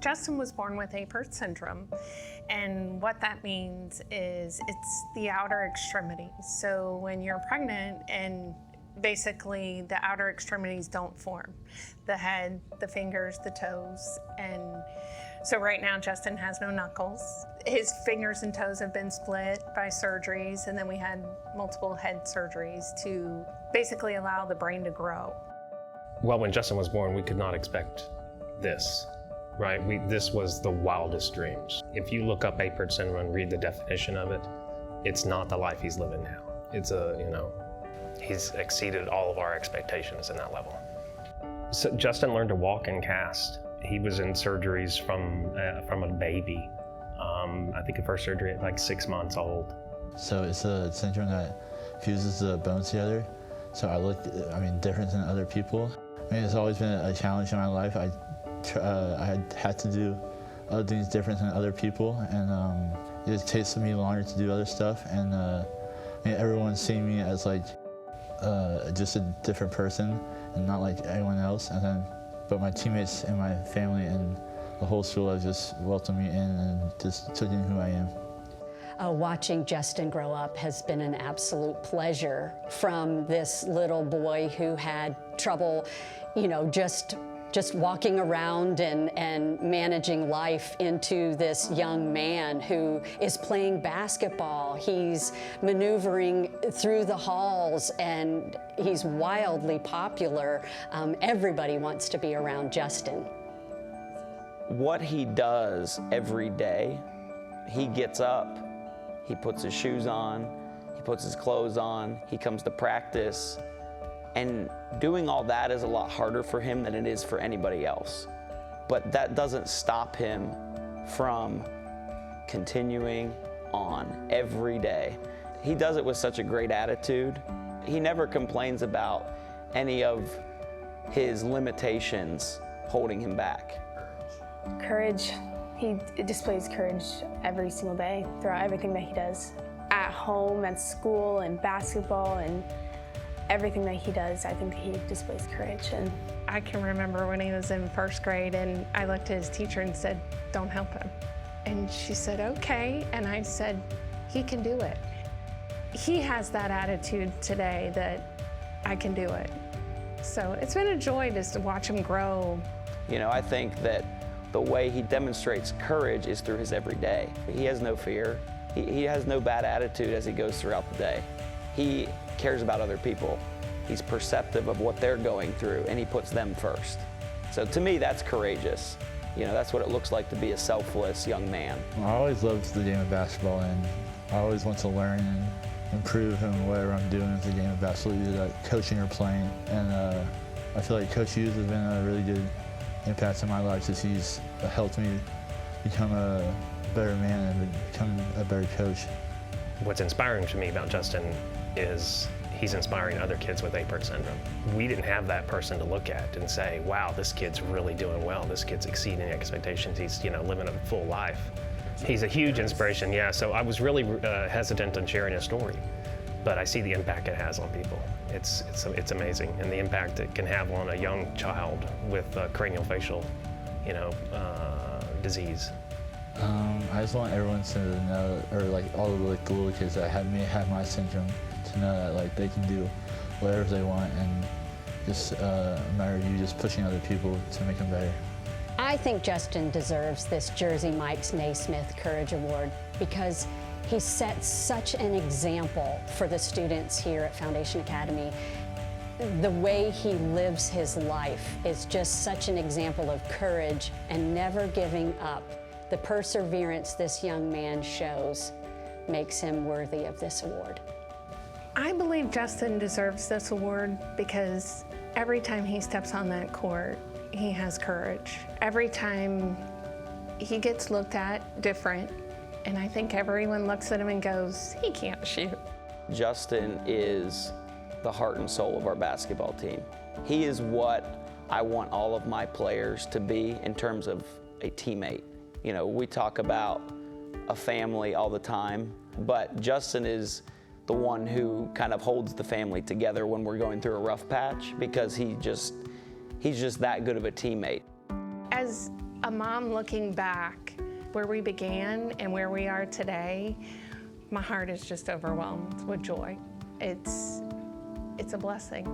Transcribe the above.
Justin was born with Aperts syndrome, and what that means is it's the outer extremities. So when you're pregnant and basically the outer extremities don't form, the head, the fingers, the toes, and so right now Justin has no knuckles. His fingers and toes have been split by surgeries, and then we had multiple head surgeries to basically allow the brain to grow. Well, when Justin was born, we could not expect this, right? This was the wildest dreams. If you look up Aperts syndrome and read the definition of it, it's not the life he's living now. It's he's exceeded all of our expectations in that level. So Justin learned to walk and cast. He was in surgeries from a baby. I think the first surgery at like 6 months old. So it's a syndrome that fuses the bones together. So I look, different than other people. It's always been a challenge in my life. I had to do other things different than other people, and it just takes me longer to do other stuff. And everyone's seeing me as like just a different person and not like anyone else. But my teammates and my family and the whole school have just welcomed me in and just took in who I am. Watching Justin grow up has been an absolute pleasure. From this little boy who had trouble, just walking around and managing life, into this young man who is playing basketball. He's maneuvering through the halls and he's wildly popular. Everybody wants to be around Justin. What he does every day, he gets up, he puts his shoes on, he puts his clothes on, he comes to practice, and doing all that is a lot harder for him than it is for anybody else. But that doesn't stop him from continuing on every day. He does it with such a great attitude. He never complains about any of his limitations holding him back. Courage. He displays courage every single day throughout everything that he does. At home, at school, and basketball, and everything that he does, I think he displays courage. And I can remember when he was in first grade and I looked at his teacher and said, "Don't help him." And she said, "Okay." And I said, "He can do it." He has that attitude today that I can do it. So it's been a joy just to watch him grow. I think that the way he demonstrates courage is through his everyday. He has no fear. He has no bad attitude as he goes throughout the day. He cares about other people. He's perceptive of what they're going through, and he puts them first. So to me, that's courageous. That's what it looks like to be a selfless young man. I always loved the game of basketball, and I always want to learn and improve in whatever I'm doing in the game of basketball, either like coaching or playing. And I feel like Coach Hughes has been a really good impact in my life, since he's helped me become a better man and become a better coach. What's inspiring to me about Justin is he's inspiring other kids with Aperts syndrome. We didn't have that person to look at and say, wow, this kid's really doing well. This kid's exceeding expectations. He's living a full life. He's a huge inspiration, yeah. So I was really hesitant on sharing his story, but I see the impact it has on people. It's amazing, and the impact it can have on a young child with craniofacial, disease. I just want everyone to know, or like all the little kids that may have my syndrome, to know that they can do whatever they want, and just a matter of you just pushing other people to make them better. I think Justin deserves this Jersey Mike's Naismith Courage Award because he sets such an example for the students here at Foundation Academy. The way he lives his life is just such an example of courage and never giving up. The perseverance this young man shows makes him worthy of this award. I believe Justin deserves this award because every time he steps on that court, he has courage. Every time he gets looked at different, and I think everyone looks at him and goes, he can't shoot. Justin is the heart and soul of our basketball team. He is what I want all of my players to be in terms of a teammate. We talk about a family all the time, but Justin is the one who kind of holds the family together when we're going through a rough patch, because he's just that good of a teammate. As a mom looking back where we began and where we are today, my heart is just overwhelmed with joy. It's a blessing.